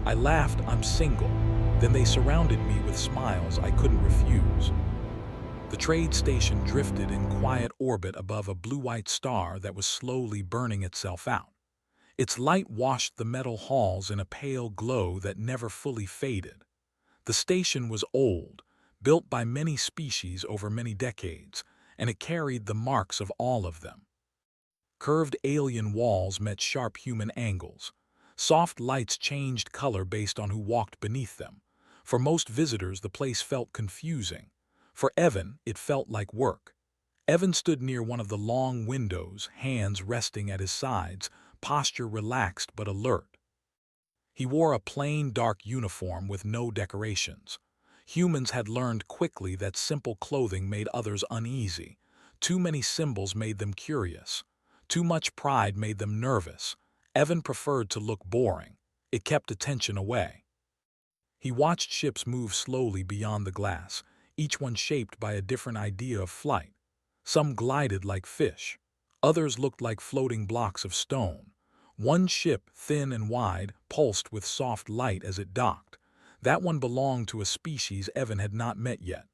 I laughed, I'm single. Then they surrounded me with smiles I couldn't refuse. The trade station drifted in quiet orbit above a blue-white star that was slowly burning itself out. Its light washed the metal halls in a pale glow that never fully faded. The station was old, built by many species over many decades, and it carried the marks of all of them. Curved alien walls met sharp human angles. Soft lights changed color based on who walked beneath them. For most visitors, the place felt confusing. For Evan, it felt like work. Evan stood near one of the long windows, hands resting at his sides, posture relaxed but alert. He wore a plain dark uniform with no decorations. Humans had learned quickly that simple clothing made others uneasy. Too many symbols made them curious. Too much pride made them nervous. Evan preferred to look boring. It kept attention away. He watched ships move slowly beyond the glass, each one shaped by a different idea of flight. Some glided like fish. Others looked like floating blocks of stone. One ship, thin and wide, pulsed with soft light as it docked. That one belonged to a species Evan had not met yet.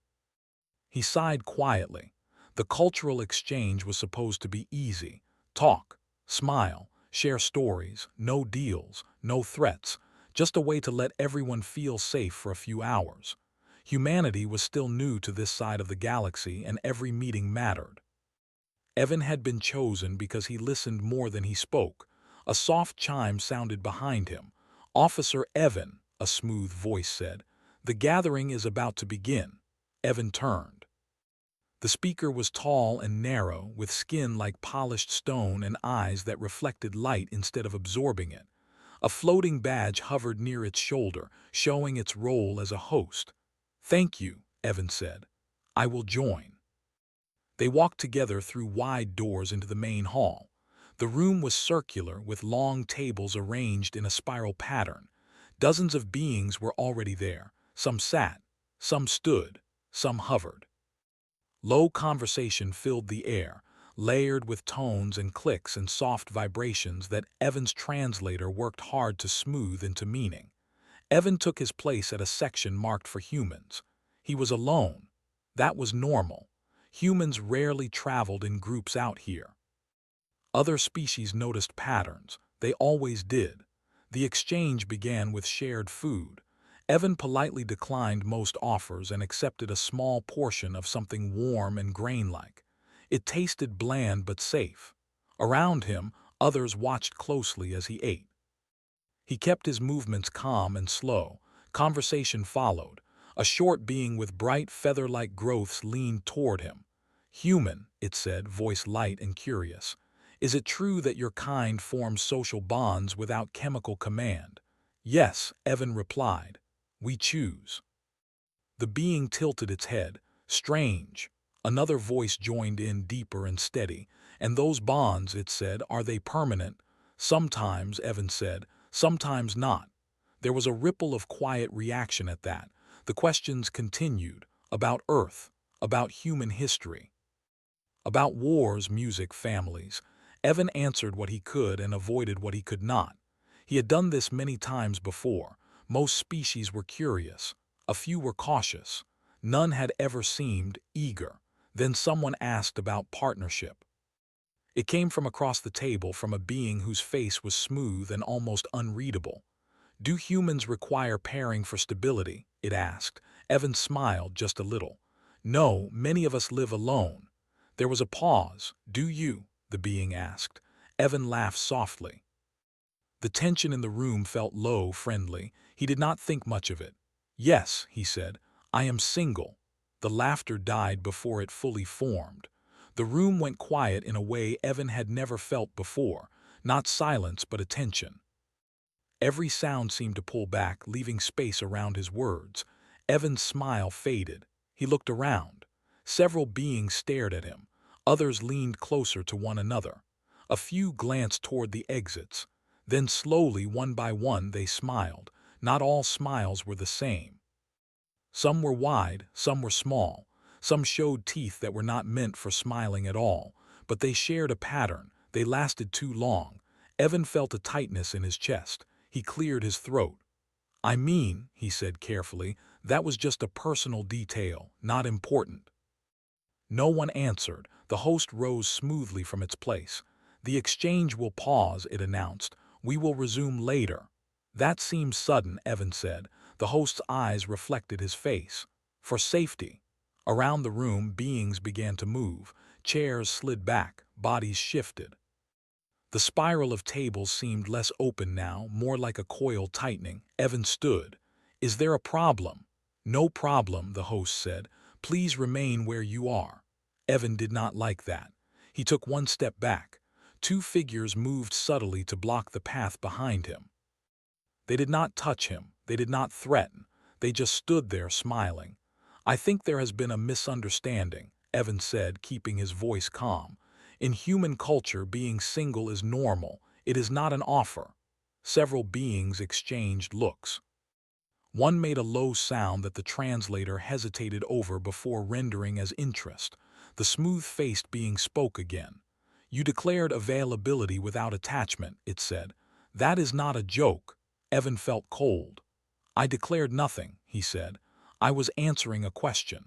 He sighed quietly. The cultural exchange was supposed to be easy. Talk, smile, share stories, no deals, no threats, just a way to let everyone feel safe for a few hours. Humanity was still new to this side of the galaxy, and every meeting mattered. Evan had been chosen because he listened more than he spoke. A soft chime sounded behind him. "Officer Evan," a smooth voice said, "the gathering is about to begin." Evan turned. The speaker was tall and narrow, with skin like polished stone and eyes that reflected light instead of absorbing it. A floating badge hovered near its shoulder, showing its role as a host. "Thank you," Evan said. "I will join." They walked together through wide doors into the main hall. The room was circular, with long tables arranged in a spiral pattern. Dozens of beings were already there. Some sat, some stood, some hovered. Low conversation filled the air, layered with tones and clicks and soft vibrations that Evan's translator worked hard to smooth into meaning. Evan took his place at a section marked for humans. He was alone. That was normal. Humans rarely traveled in groups out here. Other species noticed patterns. They always did. The exchange began with shared food. Evan politely declined most offers and accepted a small portion of something warm and grain-like. It tasted bland but safe. Around him, others watched closely as he ate. He kept his movements calm and slow. Conversation followed. A short being with bright feather-like growths leaned toward him. "Human," it said, voice light and curious. "Is it true that your kind forms social bonds without chemical command?" "Yes," Evan replied. "We choose." The being tilted its head. "Strange." Another voice joined in, deeper and steady. "And those bonds," it said, "are they permanent?" "Sometimes," Evan said, "sometimes not." There was a ripple of quiet reaction at that. The questions continued, about Earth, about human history, about wars, music, families. Evan answered what he could and avoided what he could not. He had done this many times before. Most species were curious. A few were cautious. None had ever seemed eager. Then someone asked about partnership. It came from across the table, from a being whose face was smooth and almost unreadable. "Do humans require pairing for stability?" it asked. Evan smiled just a little. "No, many of us live alone." There was a pause. "Do you?" the being asked. Evan laughed softly. The tension in the room felt low, friendly. He did not think much of it. "Yes," he said, "I am single." The laughter died before it fully formed. The room went quiet in a way Evan had never felt before. Not silence, but attention. Every sound seemed to pull back, leaving space around his words. Evan's smile faded. He looked around. Several beings stared at him. Others leaned closer to one another. A few glanced toward the exits. Then slowly, one by one, they smiled. Not all smiles were the same. Some were wide, some were small. Some showed teeth that were not meant for smiling at all. But they shared a pattern. They lasted too long. Evan felt a tightness in his chest. He cleared his throat. I mean, he said carefully, that was just a personal detail, not important. No one answered. The host rose smoothly from its place. The exchange will pause, it announced. We will resume later. That seems sudden, Evan said. The host's eyes reflected his face. For safety. Around the room, beings began to move. Chairs slid back, bodies shifted. The spiral of tables seemed less open now, more like a coil tightening. Evan stood. Is there a problem? No problem, the host said. Please remain where you are. Evan did not like that. He took one step back. Two figures moved subtly to block the path behind him. They did not touch him. They did not threaten. They just stood there smiling. I think there has been a misunderstanding, Evan said, keeping his voice calm. In human culture, being single is normal. It is not an offer. Several beings exchanged looks. One made a low sound that the translator hesitated over before rendering as interest. The smooth-faced being spoke again. You declared availability without attachment, it said. That is not a joke. Evan felt cold. I declared nothing, he said. I was answering a question.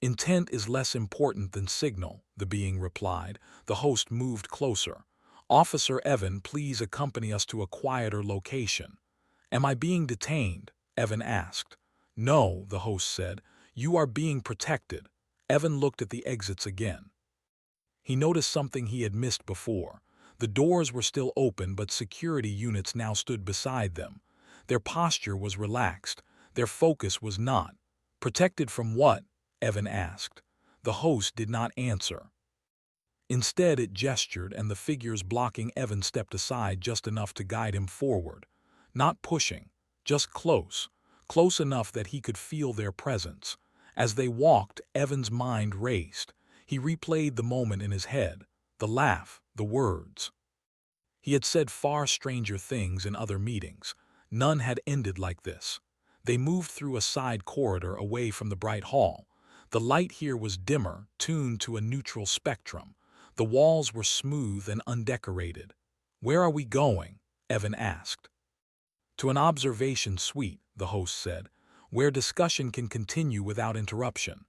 Intent is less important than signal, the being replied. The host moved closer. Officer Evan, please accompany us to a quieter location. Am I being detained? Evan asked. No, the host said. You are being protected. Evan looked at the exits again. He noticed something he had missed before. The doors were still open, but security units now stood beside them. Their posture was relaxed. Their focus was not. Protected from what? Evan asked. The host did not answer. Instead, it gestured, and the figures blocking Evan stepped aside just enough to guide him forward. Not pushing, just close. Close enough that he could feel their presence. As they walked, Evan's mind raced. He replayed the moment in his head. The laugh, the words. He had said far stranger things in other meetings. None had ended like this. They moved through a side corridor away from the bright hall. The light here was dimmer, tuned to a neutral spectrum. The walls were smooth and undecorated. Where are we going? Evan asked. To an observation suite, the host said, where discussion can continue without interruption.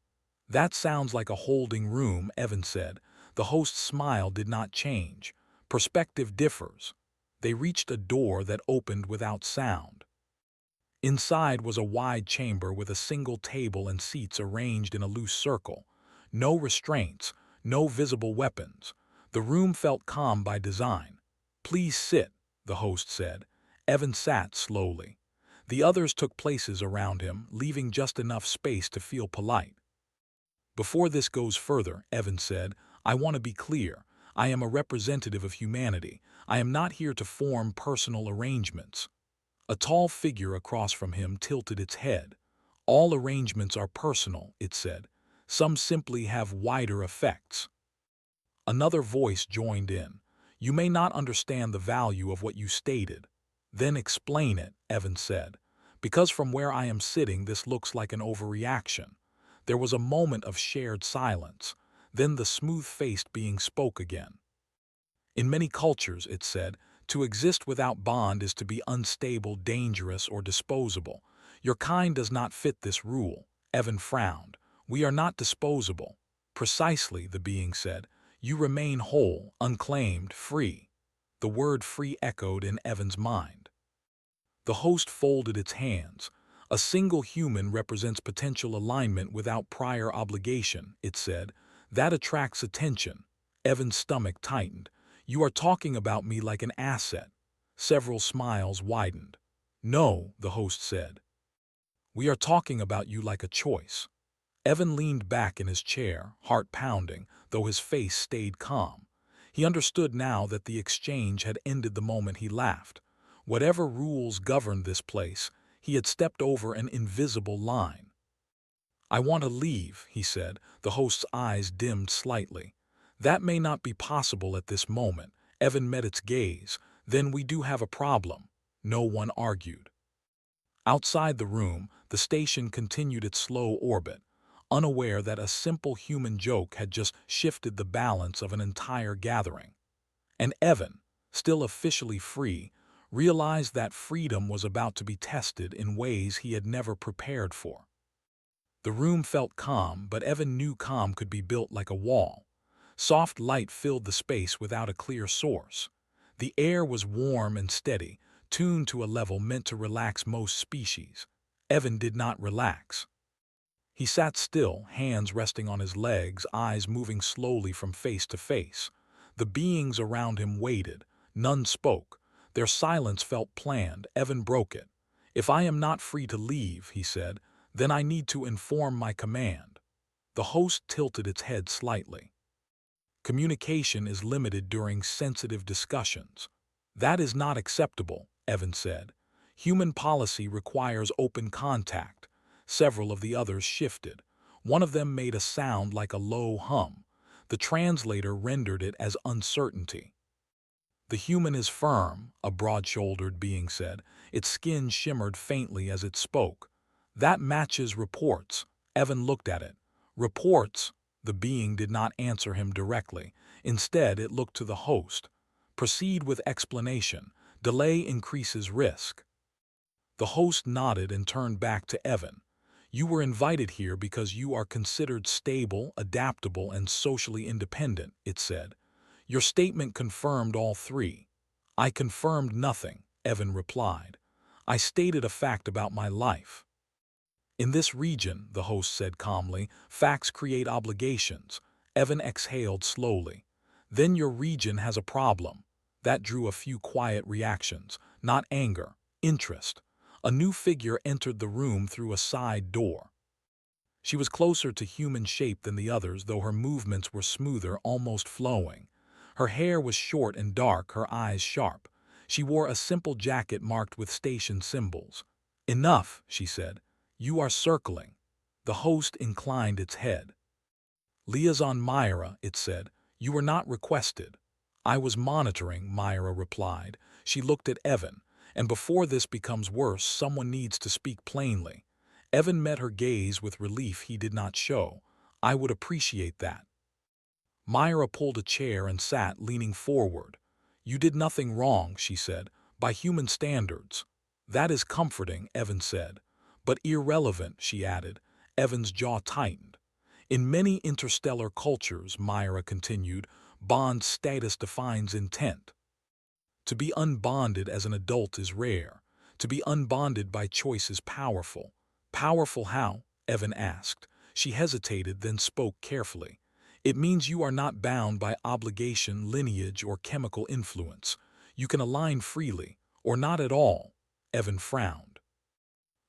That sounds like a holding room, Evan said. The host's smile did not change. Perspective differs. They reached a door that opened without sound. Inside was a wide chamber with a single table and seats arranged in a loose circle. No restraints, no visible weapons. The room felt calm by design. Please sit, the host said. Evan sat slowly. The others took places around him, leaving just enough space to feel polite. Before this goes further, Evan said, I want to be clear. I am a representative of humanity. I am not here to form personal arrangements. A tall figure across from him tilted its head. All arrangements are personal, it said. Some simply have wider effects. Another voice joined in. You may not understand the value of what you stated. Then explain it, Evan said. Because from where I am sitting, this looks like an overreaction. There was a moment of shared silence. Then the smooth-faced being spoke again. In many cultures, it said, to exist without bond is to be unstable, dangerous, or disposable. Your kind does not fit this rule. Evan frowned. We are not disposable. Precisely, the being said. You remain whole, unclaimed, free. The word free echoed in Evan's mind. The host folded its hands. A single human represents potential alignment without prior obligation, it said. That attracts attention. Evan's stomach tightened. You are talking about me like an asset. Several smiles widened. No, the host said. We are talking about you like a choice. Evan leaned back in his chair, heart pounding, though his face stayed calm. He understood now that the exchange had ended the moment he laughed. Whatever rules governed this place, he had stepped over an invisible line. I want to leave, he said. The host's eyes dimmed slightly. That may not be possible at this moment. Evan met its gaze. Then we do have a problem. No one argued. Outside the room, the station continued its slow orbit, unaware that a simple human joke had just shifted the balance of an entire gathering. And Evan, still officially free, realized that freedom was about to be tested in ways he had never prepared for. The room felt calm, but Evan knew calm could be built like a wall. Soft light filled the space without a clear source. The air was warm and steady, tuned to a level meant to relax most species. Evan did not relax. He sat still, hands resting on his legs, eyes moving slowly from face to face. The beings around him waited. None spoke. Their silence felt planned. Evan broke it. "If I am not free to leave," he said, "then I need to inform my command." The host tilted its head slightly. "Communication is limited during sensitive discussions." "That is not acceptable," Evan said. "Human policy requires open contact." Several of the others shifted. One of them made a sound like a low hum. The translator rendered it as uncertainty. "The human is firm," a broad-shouldered being said. Its skin shimmered faintly as it spoke. "That matches reports." Evan looked at it. "Reports?" The being did not answer him directly. Instead, it looked to the host. "Proceed with explanation. Delay increases risk." The host nodded and turned back to Evan. "You were invited here because you are considered stable, adaptable, and socially independent," it said. "Your statement confirmed all three." "I confirmed nothing," Evan replied. "I stated a fact about my life." "In this region," the host said calmly, "facts create obligations." Evan exhaled slowly. "Then your region has a problem." That drew a few quiet reactions, not anger, interest. A new figure entered the room through a side door. She was closer to human shape than the others, though her movements were smoother, almost flowing. Her hair was short and dark, her eyes sharp. She wore a simple jacket marked with station symbols. "Enough," she said. "You are circling." The host inclined its head. "Liaison Myra," it said. "You were not requested." "I was monitoring," Myra replied. She looked at Evan. "And before this becomes worse, someone needs to speak plainly." Evan met her gaze with relief he did not show. "I would appreciate that." Myra pulled a chair and sat, leaning forward. "You did nothing wrong," she said, "by human standards." "That is comforting," Evan said. "But irrelevant," she added. Evan's jaw tightened. "In many interstellar cultures," Myra continued, "bond status defines intent. To be unbonded as an adult is rare. To be unbonded by choice is powerful." "Powerful how?" Evan asked. She hesitated, then spoke carefully. "It means you are not bound by obligation, lineage, or chemical influence. You can align freely, or not at all." Evan frowned.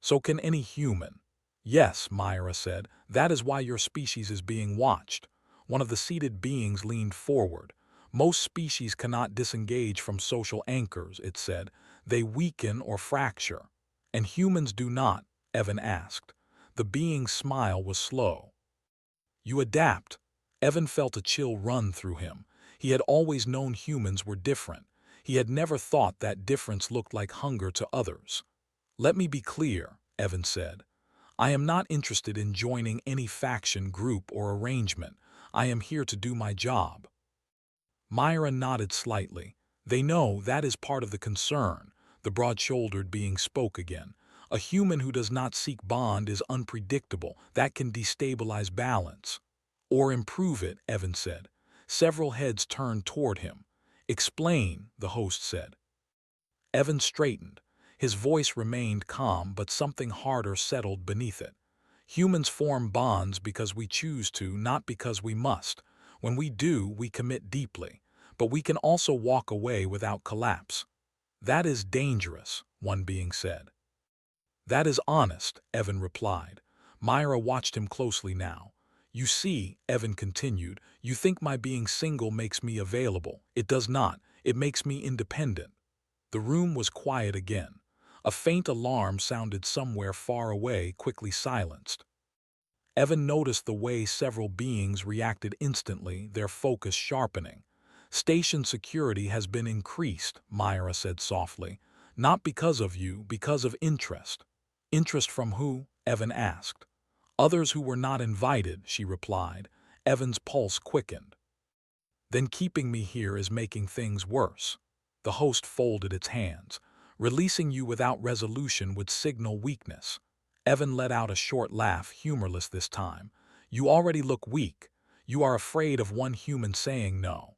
"So can any human." "Yes," Myra said. "That is why your species is being watched." One of the seated beings leaned forward. "Most species cannot disengage from social anchors," it said. "They weaken or fracture." "And humans do not?" Evan asked. The being's smile was slow. "You adapt." Evan felt a chill run through him. He had always known humans were different. He had never thought that difference looked like hunger to others. "Let me be clear," Evan said. "I am not interested in joining any faction, group, or arrangement. I am here to do my job." Myra nodded slightly. "They know that is part of the concern." The broad-shouldered being spoke again. "A human who does not seek bond is unpredictable. That can destabilize balance." "Or improve it," Evan said. Several heads turned toward him. "Explain," the host said. Evan straightened. His voice remained calm, but something harder settled beneath it. "Humans form bonds because we choose to, not because we must. When we do, we commit deeply. But we can also walk away without collapse." "That is dangerous," one being said. "That is honest," Evan replied. Myra watched him closely now. "You see," Evan continued, "you think my being single makes me available. It does not. It makes me independent." The room was quiet again. A faint alarm sounded somewhere far away, quickly silenced. Evan noticed the way several beings reacted instantly, their focus sharpening. "Station security has been increased," Myra said softly. "Not because of you, because of interest." "Interest from who?" Evan asked. "Others who were not invited," she replied. Evan's pulse quickened. "Then keeping me here is making things worse." The host folded its hands. Releasing you without resolution would signal weakness. Evan let out a short laugh, humorless this time. You already look weak. You are afraid of one human saying no.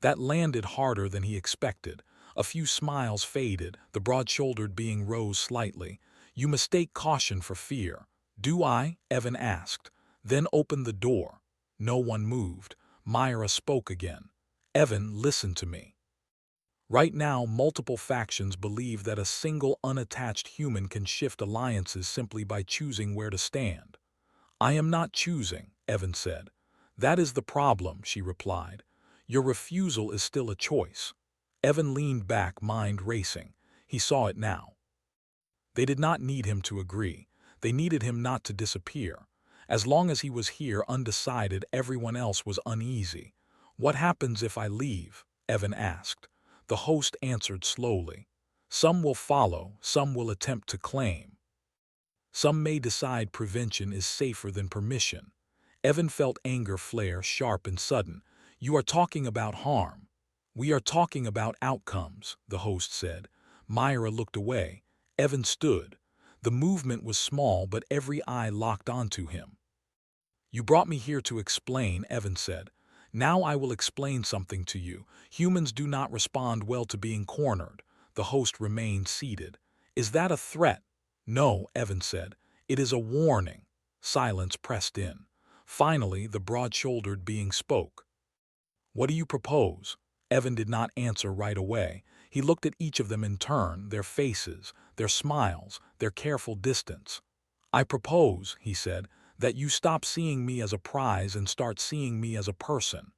That landed harder than he expected. A few smiles faded, the broad-shouldered being rose slightly. You mistake caution for fear. Do I? Evan asked. Then opened the door. No one moved. Myra spoke again. Evan, listen to me. Right now, multiple factions believe that a single unattached human can shift alliances simply by choosing where to stand. I am not choosing, Evan said. That is the problem, she replied. Your refusal is still a choice. Evan leaned back, mind racing. He saw it now. They did not need him to agree. They needed him not to disappear. As long as he was here undecided, everyone else was uneasy. What happens if I leave? Evan asked. The host answered slowly. Some will follow, some will attempt to claim. Some may decide prevention is safer than permission. Evan felt anger flare, sharp and sudden. You are talking about harm. We are talking about outcomes, the host said. Myra looked away. Evan stood. The movement was small, but every eye locked onto him. You brought me here to explain, Evan said. Now I will explain something to you. Humans do not respond well to being cornered. The host remained seated. Is that a threat? No, Evan said. It is a warning. Silence pressed in. Finally, the broad-shouldered being spoke. What do you propose? Evan did not answer right away. He looked at each of them in turn, their faces, their smiles, their careful distance. I propose, he said, that you stop seeing me as a prize and start seeing me as a person.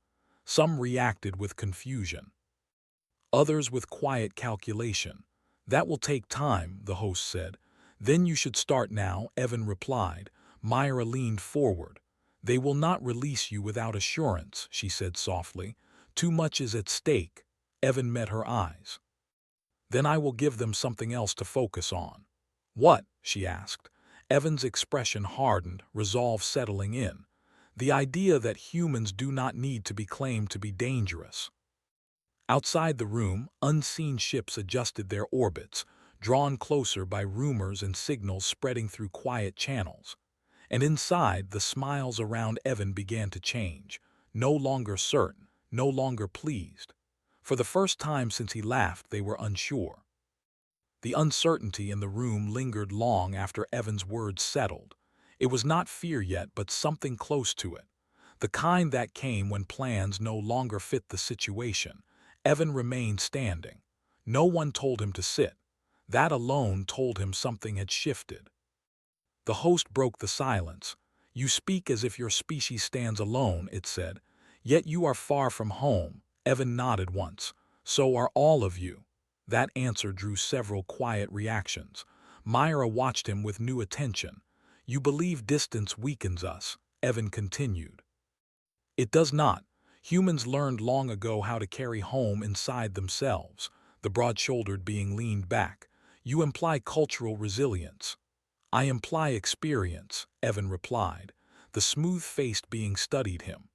Some reacted with confusion. Others with quiet calculation. That will take time, the host said. Then you should start now, Evan replied. Myra leaned forward. They will not release you without assurance, she said softly. Too much is at stake. Evan met her eyes. Then I will give them something else to focus on. What? She asked. Evan's expression hardened, resolve settling in. The idea that humans do not need to be claimed to be dangerous. Outside the room, unseen ships adjusted their orbits, drawn closer by rumors and signals spreading through quiet channels. And inside, the smiles around Evan began to change, no longer certain, no longer pleased. For the first time since he laughed, they were unsure. The uncertainty in the room lingered long after Evan's words settled. It was not fear yet, but something close to it. The kind that came when plans no longer fit the situation. Evan remained standing. No one told him to sit. That alone told him something had shifted. The host broke the silence. You speak as if your species stands alone, it said. Yet you are far from home. Evan nodded once. So are all of you. That answer drew several quiet reactions. Myra watched him with new attention. You believe distance weakens us, Evan continued. It does not. Humans learned long ago how to carry home inside themselves. The broad-shouldered being leaned back. You imply cultural resilience. I imply experience, Evan replied. The smooth-faced being studied him.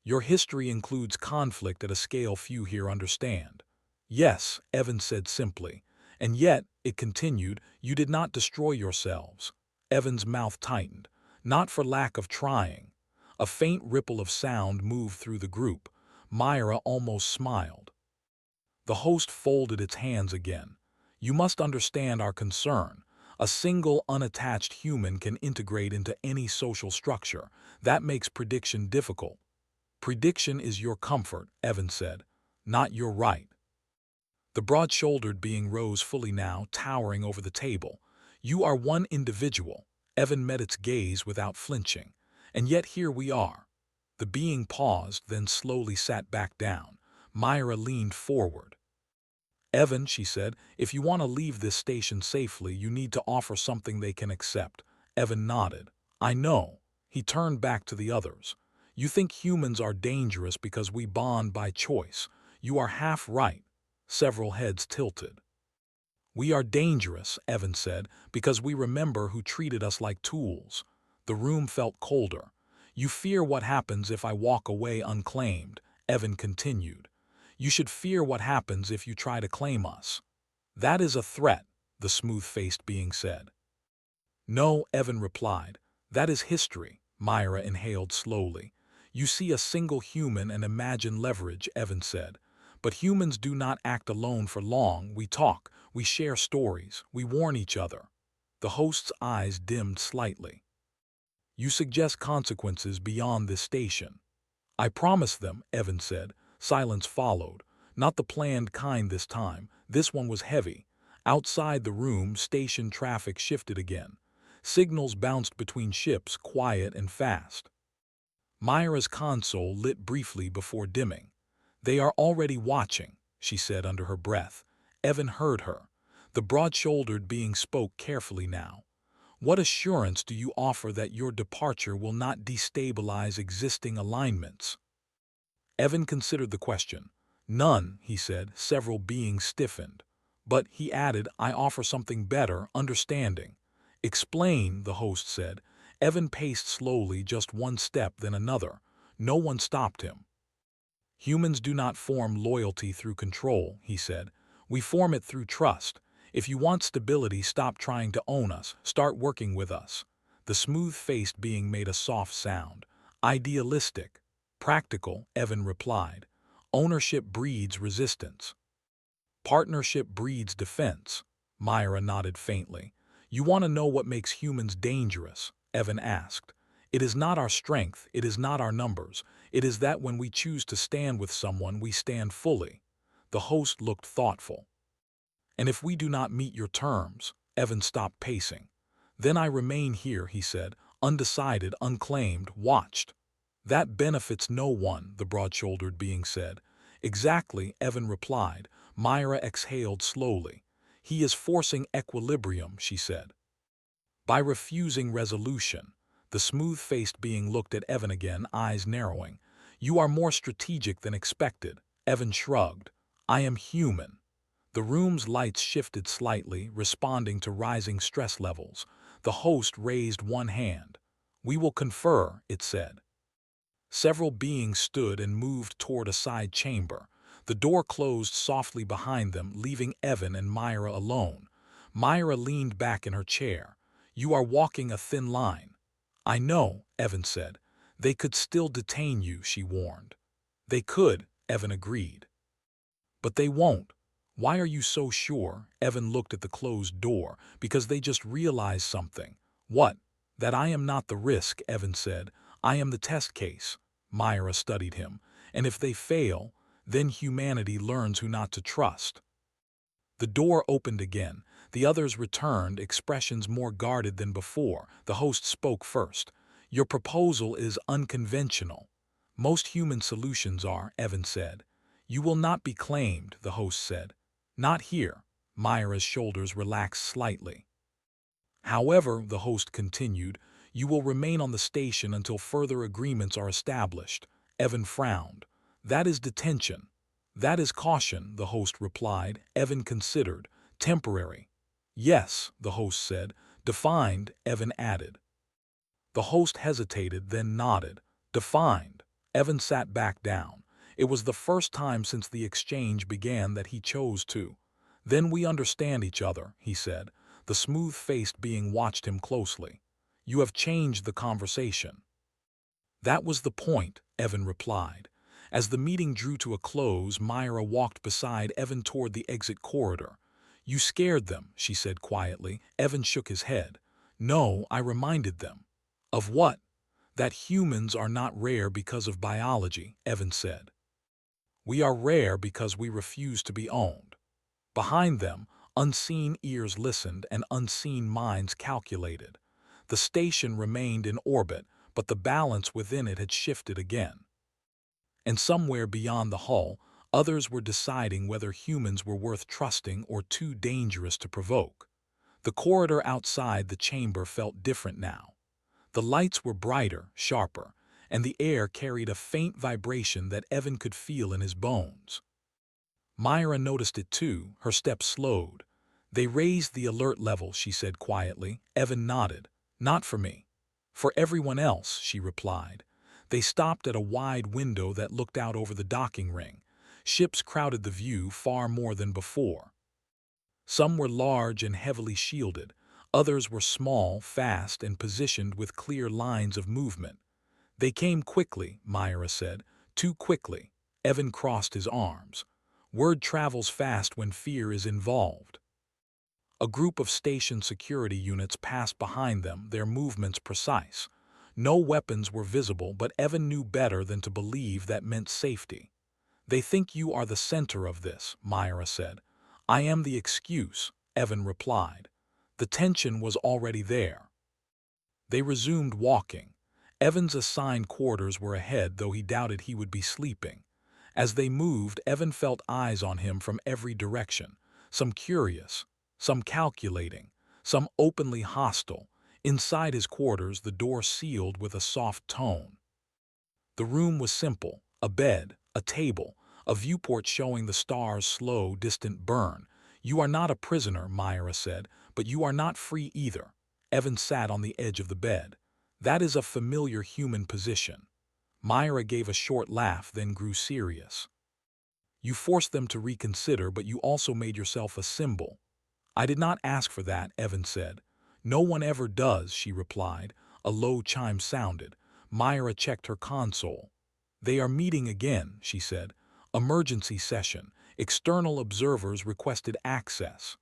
Your history includes conflict at a scale few here understand. Yes, Evan said simply. And yet, it continued, you did not destroy yourselves. Evan's mouth tightened. Not for lack of trying. A faint ripple of sound moved through the group. Myra almost smiled. The host folded its hands again. You must understand our concern. A single unattached human can integrate into any social structure. That makes prediction difficult. Prediction is your comfort, Evan said, not your right. The broad-shouldered being rose fully now, towering over the table. You are one individual. Evan met its gaze without flinching. And yet here we are. The being paused, then slowly sat back down. Myra leaned forward. Evan, she said, if you want to leave this station safely, you need to offer something they can accept. Evan nodded. I know. He turned back to the others. You think humans are dangerous because we bond by choice. You are half right. Several heads tilted. We are dangerous, Evan said, because we remember who treated us like tools. The room felt colder. You fear what happens if I walk away unclaimed, Evan continued. You should fear what happens if you try to claim us. That is a threat, the smooth-faced being said. No, Evan replied. That is history, Myra inhaled slowly. You see a single human and imagine leverage, Evan said. But humans do not act alone for long. We talk, we share stories, we warn each other. The host's eyes dimmed slightly. You suggest consequences beyond this station. I promise them, Evan said. Silence followed. Not the planned kind this time. This one was heavy. Outside the room, station traffic shifted again. Signals bounced between ships, quiet and fast. Myra's console lit briefly before dimming. They are already watching, she said under her breath. Evan heard her. The broad-shouldered being spoke carefully now. What assurance do you offer that your departure will not destabilize existing alignments? Evan considered the question. None, he said. Several beings stiffened. But, he added, I offer something better, understanding. Explain, the host said. Evan paced slowly, just one step, then another. No one stopped him. Humans do not form loyalty through control, he said. We form it through trust. If you want stability, stop trying to own us. Start working with us. The smooth-faced being made a soft sound. Idealistic. Practical, Evan replied. Ownership breeds resistance. Partnership breeds defense. Myra nodded faintly. You want to know what makes humans dangerous? Evan asked. It is not our strength, it is not our numbers. It is that when we choose to stand with someone, we stand fully. The host looked thoughtful. And if we do not meet your terms, Evan stopped pacing. Then I remain here, he said, undecided, unclaimed, watched. That benefits no one, the broad-shouldered being said. Exactly, Evan replied. Myra exhaled slowly. He is forcing equilibrium, she said. By refusing resolution. The smooth-faced being looked at Evan again, eyes narrowing. You are more strategic than expected. Evan shrugged. I am human. The room's lights shifted slightly, responding to rising stress levels. The host raised one hand. We will confer, it said. Several beings stood and moved toward a side chamber. The door closed softly behind them, leaving Evan and Myra alone. Myra leaned back in her chair. You are walking a thin line. I know, Evan said. They could still detain you, she warned. They could, Evan agreed. But they won't. Why are you so sure? Evan looked at the closed door. Because they just realized something. What? That I am not the risk, Evan said. I am the test case. Myra studied him. And if they fail, then humanity learns who not to trust. The door opened again. The others returned, expressions more guarded than before. The host spoke first. Your proposal is unconventional. Most human solutions are, Evan said. You will not be claimed, the host said. Not here. Myra's shoulders relaxed slightly. However, the host continued, you will remain on the station until further agreements are established. Evan frowned. That is detention. That is caution, the host replied. Evan considered. Temporary. Yes, the host said. Defined, Evan added. The host hesitated, then nodded. Defined. Evan sat back down. It was the first time since the exchange began that he chose to. Then we understand each other, he said. The smooth-faced being watched him closely. You have changed the conversation. That was the point, Evan replied. As the meeting drew to a close, Myra walked beside Evan toward the exit corridor. You scared them, she said quietly. Evan shook his head. No, I reminded them. Of what? That humans are not rare because of biology, Evan said. We are rare because we refuse to be owned. Behind them, unseen ears listened and unseen minds calculated. The station remained in orbit, but the balance within it had shifted again. And somewhere beyond the hull, others were deciding whether humans were worth trusting or too dangerous to provoke. The corridor outside the chamber felt different now. The lights were brighter, sharper, and the air carried a faint vibration that Evan could feel in his bones. Myra noticed it too, her steps slowed. They raised the alert level, she said quietly. Evan nodded. Not for me. For everyone else, she replied. They stopped at a wide window that looked out over the docking ring. Ships crowded the view far more than before. Some were large and heavily shielded. Others were small, fast, and positioned with clear lines of movement. They came quickly, Myra said. Too quickly. Evan crossed his arms. Word travels fast when fear is involved. A group of station security units passed behind them, their movements precise. No weapons were visible, but Evan knew better than to believe that meant safety. They think you are the center of this, Myra said. I am the excuse, Evan replied. The tension was already there. They resumed walking. Evan's assigned quarters were ahead, though he doubted he would be sleeping. As they moved, Evan felt eyes on him from every direction, some curious, some calculating, some openly hostile. Inside his quarters, the door sealed with a soft tone. The room was simple: a bed, a table, a viewport showing the stars' slow, distant burn. You are not a prisoner, Myra said, but you are not free either. Evan sat on the edge of the bed. That is a familiar human position. Myra gave a short laugh, then grew serious. You forced them to reconsider, but you also made yourself a symbol. I did not ask for that, Evan said. No one ever does, she replied. A low chime sounded. Myra checked her console. They are meeting again, she said. Emergency session. External observers requested access.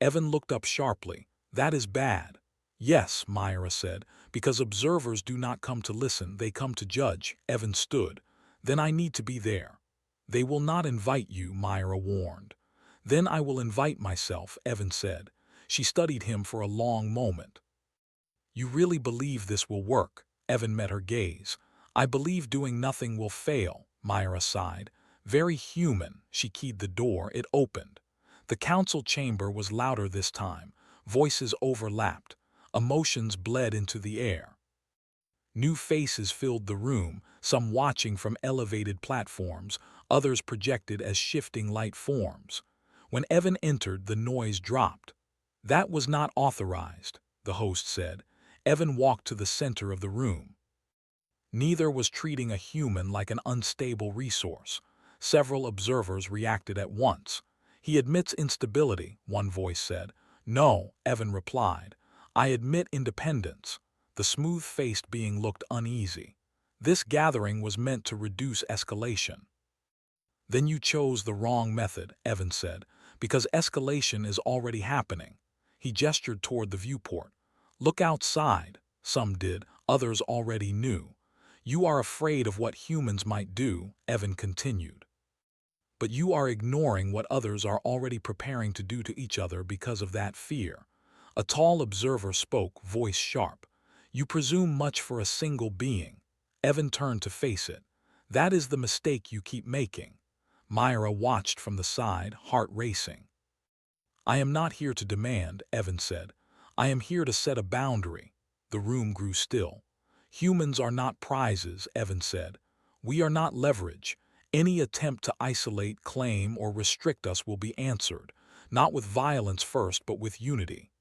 Evan looked up sharply. That is bad. Yes, Myra said, because observers do not come to listen, they come to judge. Evan stood. Then I need to be there. They will not invite you, Myra warned. Then I will invite myself, Evan said. She studied him for a long moment. You really believe this will work? Evan met her gaze. I believe doing nothing will fail, Myra sighed. Very human. She keyed the door. It opened. The council chamber was louder this time. Voices overlapped. Emotions bled into the air. New faces filled the room, some watching from elevated platforms, others projected as shifting light forms. When Evan entered, the noise dropped. That was not authorized, the host said. Evan walked to the center of the room. Neither was treating a human like an unstable resource. Several observers reacted at once. He admits instability, one voice said. No, Evan replied. I admit independence. The smooth-faced being looked uneasy. This gathering was meant to reduce escalation. Then you chose the wrong method, Evan said, because escalation is already happening. He gestured toward the viewport. Look outside. Some did, others already knew. You are afraid of what humans might do, Evan continued. But you are ignoring what others are already preparing to do to each other because of that fear. A tall observer spoke, voice sharp. You presume much for a single being. Evan turned to face it. That is the mistake you keep making. Myra watched from the side, heart racing. I am not here to demand, Evan said. I am here to set a boundary. The room grew still. Humans are not prizes, Evan said. We are not leverage. Any attempt to isolate, claim, or restrict us will be answered, not with violence first, but with unity.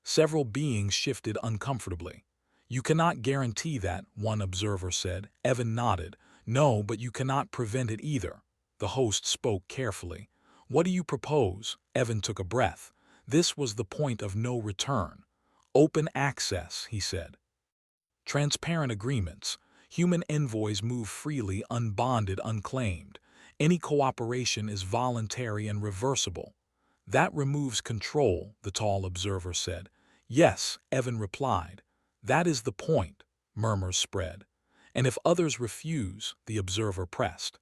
Several beings shifted uncomfortably. You cannot guarantee that, one observer said. Evan nodded. No, but you cannot prevent it either. The host spoke carefully. What do you propose? Evan took a breath. This was the point of no return. Open access, he said. Transparent agreements. Human envoys move freely, unbonded, unclaimed. Any cooperation is voluntary and reversible. That removes control, the tall observer said. Yes, Evan replied. That is the point, murmurs spread. And if others refuse, the observer pressed.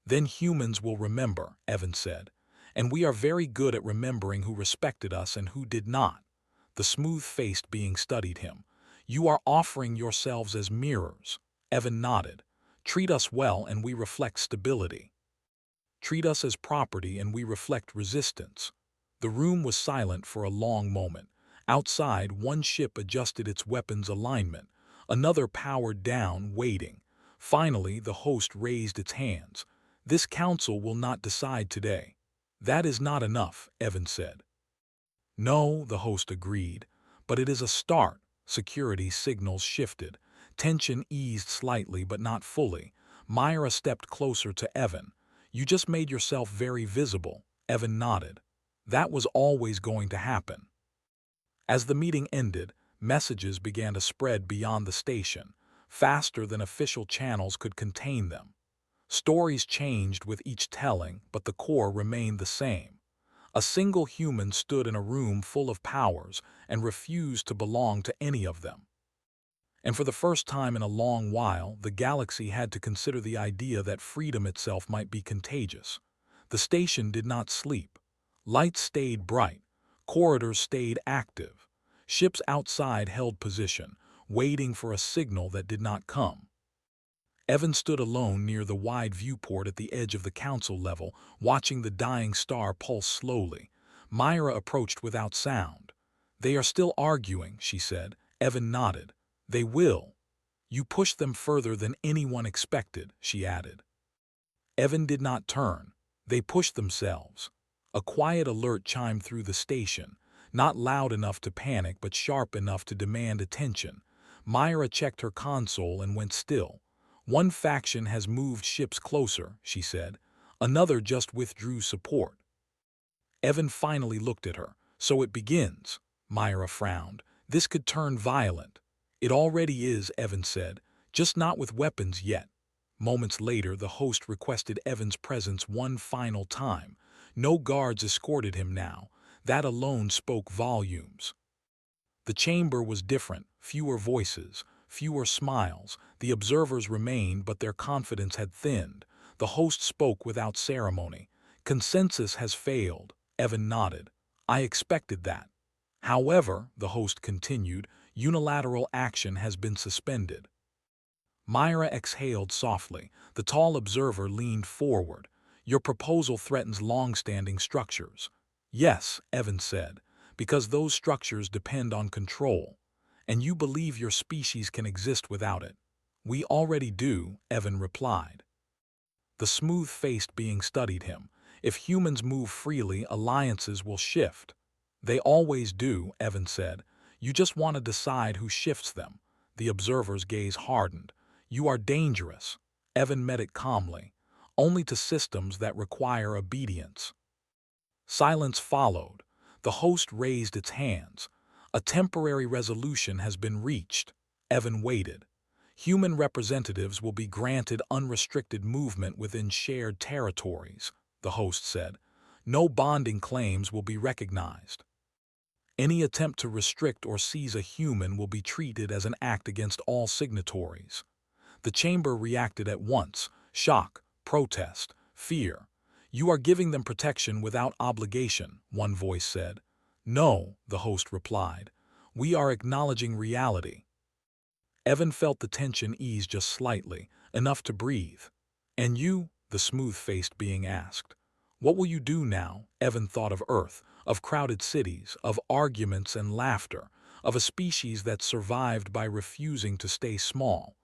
Then humans will remember, Evan said. And we are very good at remembering who respected us and who did not. The smooth-faced being studied him. You are offering yourselves as mirrors. Evan nodded. Treat us well and we reflect stability. Treat us as property and we reflect resistance. The room was silent for a long moment. Outside, one ship adjusted its weapons alignment. Another powered down, waiting. Finally, the host raised its hands. This council will not decide today. That is not enough, Evan said. No, the host agreed, but it is a start. Security signals shifted. Tension eased slightly, but not fully. Myra stepped closer to Evan. You just made yourself very visible. Evan nodded. That was always going to happen. As the meeting ended, messages began to spread beyond the station, faster than official channels could contain them. Stories changed with each telling, but the core remained the same. A single human stood in a room full of powers and refused to belong to any of them. And for the first time in a long while, the galaxy had to consider the idea that freedom itself might be contagious. The station did not sleep. Lights stayed bright. Corridors stayed active. Ships outside held position, waiting for a signal that did not come. Evan stood alone near the wide viewport at the edge of the council level, watching the dying star pulse slowly. Myra approached without sound. "They are still arguing," she said. Evan nodded. "They will. You pushed them further than anyone expected," she added. Evan did not turn. They pushed themselves. A quiet alert chimed through the station, not loud enough to panic but sharp enough to demand attention. Myra checked her console and went still. "One faction has moved ships closer," she said. "Another just withdrew support." Evan finally looked at her. "So it begins." Myra frowned. "This could turn violent." "It already is," Evan said. "Just not with weapons yet." Moments later, the host requested Evan's presence one final time. No guards escorted him now. That alone spoke volumes. The chamber was different, fewer voices, fewer smiles. The observers remained, but their confidence had thinned. The host spoke without ceremony. "Consensus has failed." Evan nodded. "I expected that." "However," the host continued, "unilateral action has been suspended." Myra exhaled softly. The tall observer leaned forward. "Your proposal threatens long-standing structures." "Yes," Evan said, "because those structures depend on control. And you believe your species can exist without it." "We already do," Evan replied. The smooth-faced being studied him. "If humans move freely, alliances will shift." "They always do," Evan said. "You just want to decide who shifts them." The observer's gaze hardened. "You are dangerous." Evan met it calmly. "Only to systems that require obedience." Silence followed. The host raised its hands. "A temporary resolution has been reached." Evan waited. "Human representatives will be granted unrestricted movement within shared territories," the host said. "No bonding claims will be recognized. Any attempt to restrict or seize a human will be treated as an act against all signatories." The chamber reacted at once: shock, protest, fear. "You are giving them protection without obligation," one voice said. "No," the host replied. "We are acknowledging reality." Evan felt the tension ease just slightly, enough to breathe. "And you?" the smooth-faced being asked. "What will you do now?" Evan thought of Earth, of crowded cities, of arguments and laughter, of a species that survived by refusing to stay small.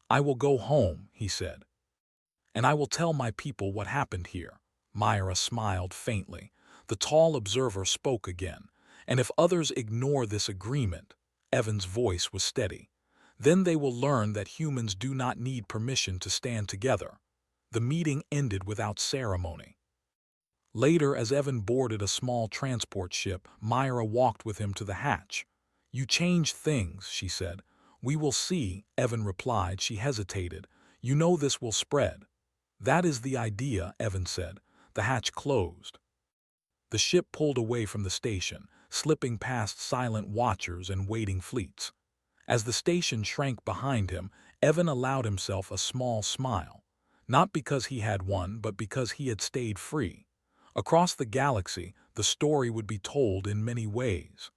"I will go home," he said. "And I will tell my people what happened here." Myra smiled faintly. The tall observer spoke again. "And if others ignore this agreement," Evan's voice was steady, "then they will learn that humans do not need permission to stand together." The meeting ended without ceremony. Later, as Evan boarded a small transport ship, Myra walked with him to the hatch. "You changed things," she said. "We will see," Evan replied. She hesitated. "You know this will spread." "That is the idea," Evan said. The hatch closed. The ship pulled away from the station, slipping past silent watchers and waiting fleets. As the station shrank behind him, Evan allowed himself a small smile. Not because he had one, but because he had stayed free. Across the galaxy, the story would be told in many ways.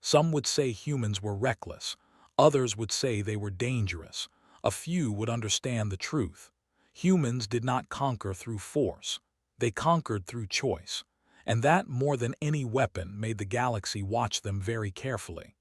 Some would say humans were reckless. Others would say they were dangerous. A few would understand the truth. Humans did not conquer through force. They conquered through choice. And that, more than any weapon, made the galaxy watch them very carefully.